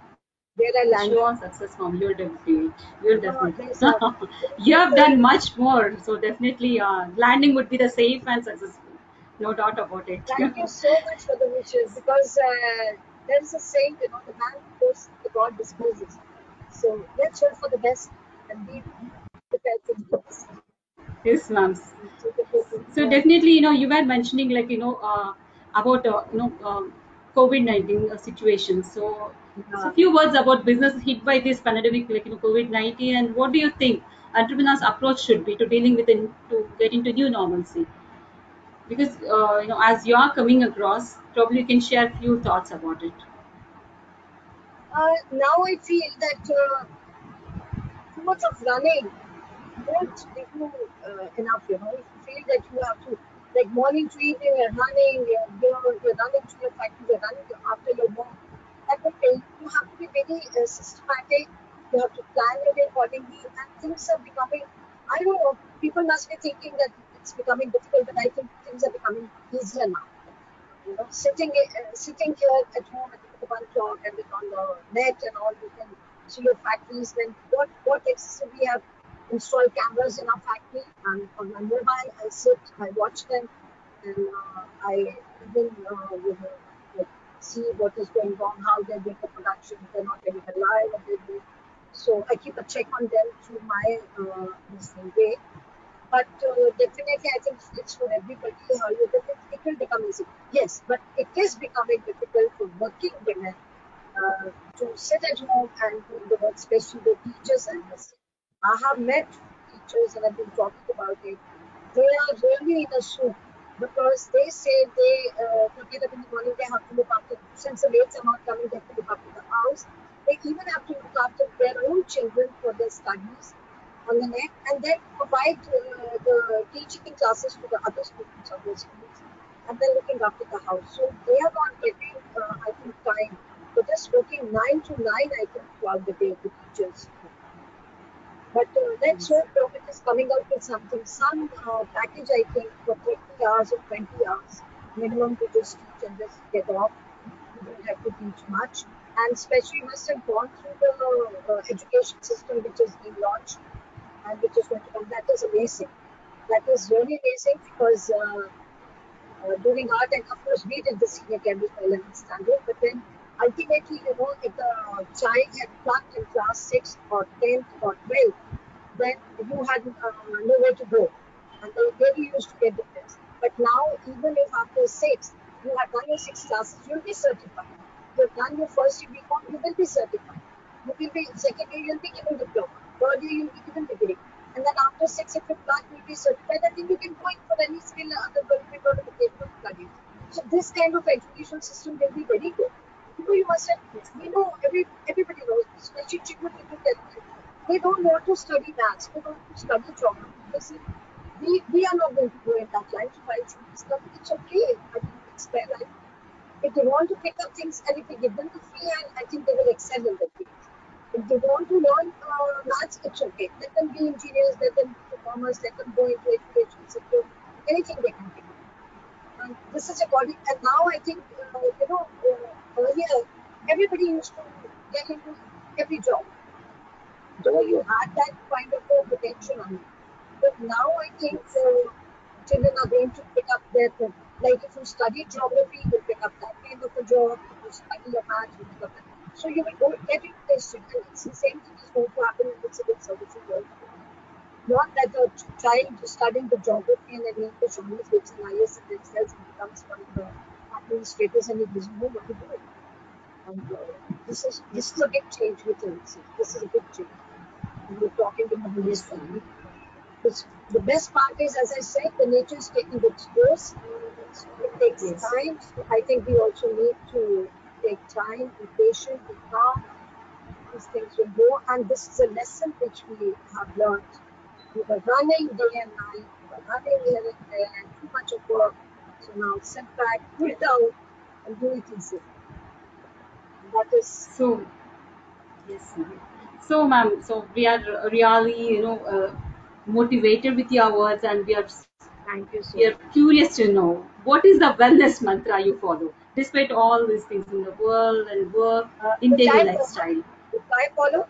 where I Show landed. on success, mom. You're definitely, you're definitely. There's a You have very done much more, so definitely, landing would be the safe and successful. No doubt about it. thank you so much for the wishes because there is a saying, the man who goes, the God disposes. So let's hope for the best and be prepared for the best. Yes, ma'am. So definitely, So definitely, you were mentioning like about COVID-19 situation. So yeah. few words about business hit by this pandemic, like COVID-19, and what do you think entrepreneurs' approach should be to dealing with to get into new normalcy? Because as you are coming across, probably you can share few thoughts about it. Now I feel that too much of running won't give you enough. If you feel that you have to, like morning to evening, you're running, you're running to your factory, you're running after your work. That will take. You have to be very systematic. You have to plan your day accordingly, and things are becoming. I don't know. People must be thinking that it's becoming difficult, but I think things are becoming easier now. Sitting here at home at the one clock and on the net and all, you can see your factories. Then what access we have installed cameras in our factory, and on my mobile I sit, I watch them, and I even like, see what is going on, how they're doing the production, if they're not getting alive, what they're doing. So I keep a check on them through my this way. But definitely, I think it's for everybody. It will become easy. Yes, but it is becoming difficult for working women to sit at home and do the work, especially the teachers. And I have met teachers and I've been talking about it. They are really in a soup because they say they get up in the morning, they have to look after, since the maids are not coming, they have to look after the house. They even have to look after their own children for their studies on the net and then provide the teaching classes to the other students of those schools and then looking after the house. So they are not getting, I think, time. They're just working 9 to 9, I think, throughout the day, the teachers. But let's hope government is coming out with something, some package, I think, for 30 hours or 20 hours minimum to just teach and just get off. You don't have to teach much. And especially, you must have gone through the education system which is being launched and which is going to come. That is amazing. That is really amazing because during our time, of course, we did the senior chemistry 11th standard, but then ultimately, if the child had plucked in class 6 or 10th or 12th, then you had nowhere to go. And then you used to get the test. But now, even if after 6, you have done your 6 classes, you'll be certified. You've done your first year BCom, you will be certified. You will be, second year, you'll be given diploma. Third year, you'll be given degree. And then after 6, if you class, you'll be certified. I think you can go in for any skill other government or the paper studies. So this kind of education system will be very good. You must have, everybody knows, especially children people tell me, they don't want to study maths, they don't want to study geography. They say, we are not going to go in that line, so why should we study? It's okay. I mean, it's fair life. If they want to pick up things and if we give them the free hand, I think they will excel in the field. If they want to learn maths, it's okay. Let them be engineers, let them do commerce, let them go into education sector, anything they can pick up. And this is according, and now I think, earlier, everybody used to get into every job, though you had that kind of a potential on you. But now I think children are going to pick up like if you study geography, you pick up that kind of a job. If you study your math, you pick up that. So you will go get into this, and it's the same thing is going to happen in the civil services also. Not that a child studying the geography and then English only gets an IS and then sells and becomes one of the administrators and he doesn't know what to do. And this is a big change within us. This is a big change. And we're talking in the Yes, ministry. ma'am. The best part is, as I said, the nature is taking its course. So it takes Yes. time. So I think we also need to take time, be patient, be calm. These things will go. And this is a lesson which we have learned. We were running day and night. We were running here and there, and too much of work. So now sit back, cool down, and do it easy. And that is, So yes, ma'am. So, ma'am, so we are really, motivated with your words, and thank you so we are much. curious to know what is the wellness mantra you follow. despite all these things in the world and work, in Which daily I follow. lifestyle. Which I follow.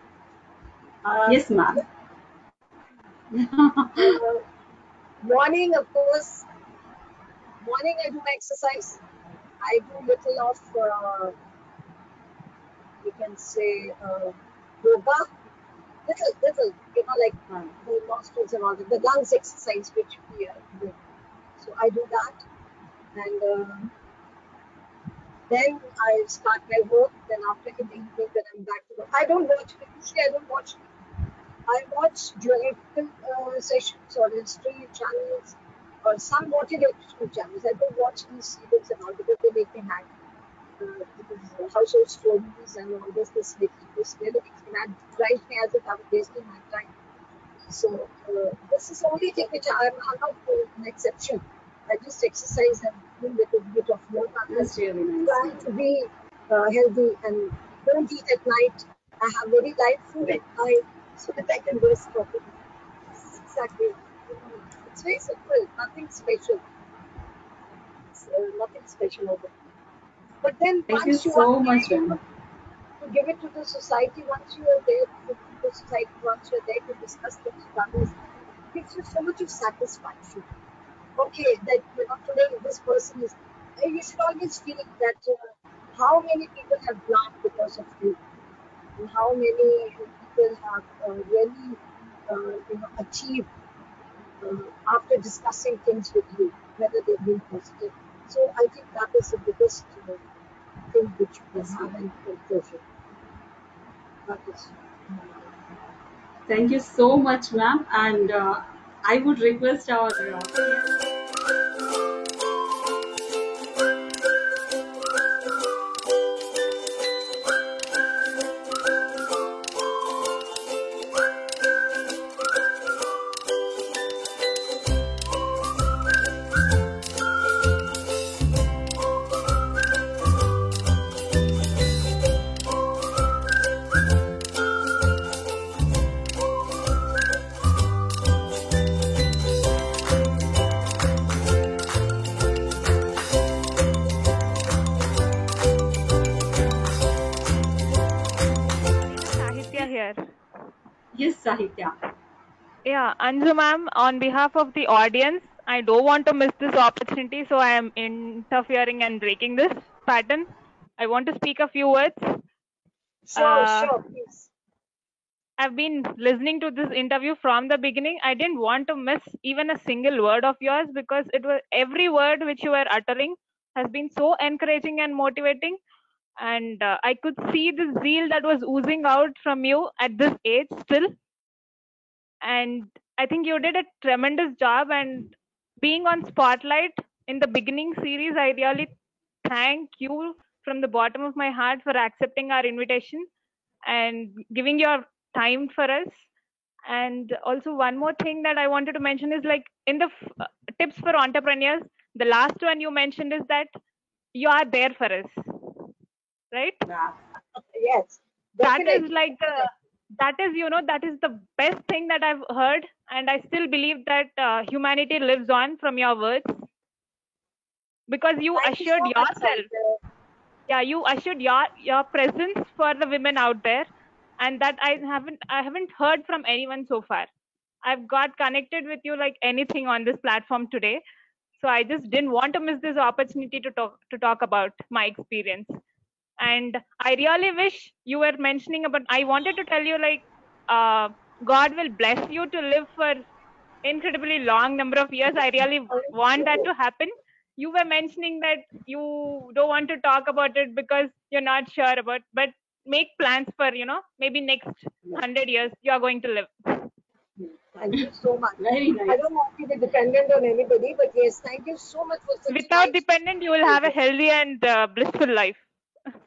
Yes, ma'am. Uh, morning, of course. Morning, I do my exercise. I do little of, you can say, yoga. Little, like the nostrils and all that, the lungs exercise which we are doing. So I do that, and then I start my work. Then after in the evening, then I'm back to work. I don't watch. Usually, I don't watch. I watch geographical sessions or history channels or some motivational channels. I don't watch these serials and all because they make me mad. Because household stories and all this really makes me mad. Drives me as if I'm wasting my time. So this is the only thing which I'm not an exception. I just exercise and do a little bit of yoga. That's really nice. Try to be healthy and don't eat at night. I have very light food at night so that I can rest properly. Exactly. It's very simple. Nothing special. Nothing special over it. But then Thank you once you so are much, there, ma'am. to give it to the society, once you are there to give it to the society, once you're there to discuss things with others, it gives you so much of satisfaction. Okay, that today this person is. You should always feel that how many people have laughed because of you, and how many people have really achieved after discussing things with you, whether they've been positive. So I think that is the biggest thing which you can have in conclusion. That is. Thank you so much, ma'am. And I would request our Sahitya here. yes, Sahitya. Yeah, Anju ma'am, on behalf of the audience, I don't want to miss this opportunity, so I am interfering and breaking this pattern. I want to speak a few words. Sure, please. I've been listening to this interview from the beginning. I didn't want to miss even a single word of yours because it was every word which you were uttering has been so encouraging and motivating. And I could see the zeal that was oozing out from you at this age still. And I think you did a tremendous job. And being on Spotlight in the beginning series, I really thank you from the bottom of my heart for accepting our invitation and giving your time for us. And also one more thing that I wanted to mention is like in the tips for entrepreneurs, the last one you mentioned is that you are there for us, right? Yeah. Yes, That is definitely. like that is the best thing that I've heard, and I still believe that humanity lives on from your words because you Thank you so assured much, yourself. Sandra. Yeah, you assured your presence for the women out there, and that I haven't heard from anyone so far. I've got connected with you like anything on this platform today, so I just didn't want to miss this opportunity to talk about my experience. And I really wish you were mentioning about. I wanted to tell you like, God will bless you to live for incredibly long number of years. I really Thank want that you. to happen. You were mentioning that you don't want to talk about it because you're not sure about, but make plans for maybe next 100 years you are going to live. Thank you so much. Very I nice. don't want to be dependent on anybody, but yes, thank you so much for such Without nice dependent, you will have a words. healthy and blissful life.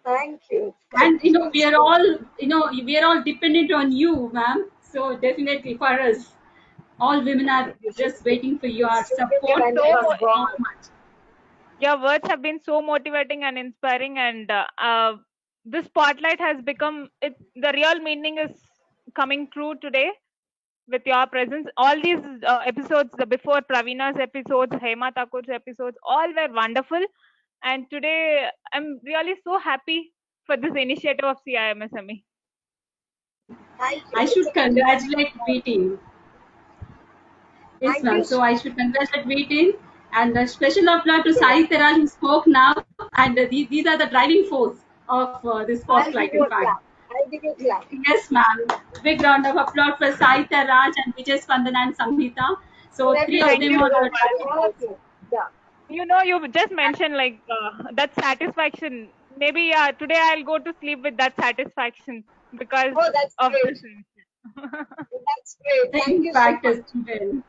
Thank you. Thank And you we are so much. all we are all dependent on you, ma'am. So definitely for us, all women are You should, just waiting for you your should be support. dependent So Thank on you so God. much. your words have been so motivating and inspiring, and this spotlight has become it. The real meaning is coming true today with your presence. All these episodes, the before Praveena's episodes, Hema Thakur's episodes, all were wonderful. And today I'm really so happy for this initiative of CIMSME. Thank you. I It's should a pleasure. congratulate V team. Yes, Thank ma'am. you So so I much. should congratulate V team and a special applause to Sai Teraj who spoke now. And these are the driving force of this I'll give spotlight, you in a fact. clap. I'll give you a clap. Yes, ma'am. Big round of applause for Sai Teraj and Vijay Spandana and Samhita. For So three of Thank them you everybody, are so the much. for driving all of force. you. Yeah. You know, you just mentioned like that satisfaction. Maybe today I'll go to sleep with that satisfaction because Oh, that's of great. this. That's great. Thank In you so fact, much. well. Yeah.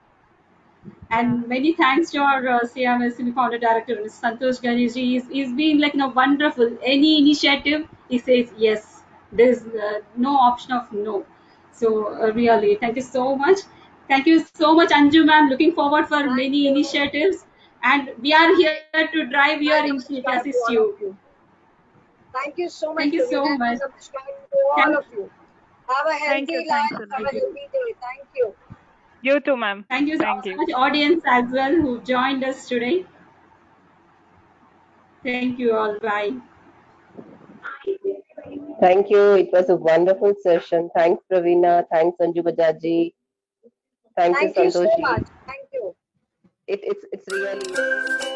And many thanks to our CMSC founder director, Mr. Santosh Ganeshi. He's been like wonderful. Any initiative, he says yes. There's no option of no. So really, thank you so much. Thank you so much, Anju ma'am. Looking forward for Thank many you. initiatives, and we are here to drive your Hi, initiative, namaskar to assist all of you. you. Thank you so much, Thank you so Pravina, and much. namaskar to all Thank of you. Have a Thank you. healthy Thanks life. a Have lot. a healthy day. Thank you. You too, ma'am. thank you so Thank you. much, audience as well who joined us today. Thank you all. Bye. Thank you. It was a wonderful session. Thanks, Pravina. Thanks, Anju Bajaji. Thank you, Thank you so Santoshi. much. Thank you. It's really.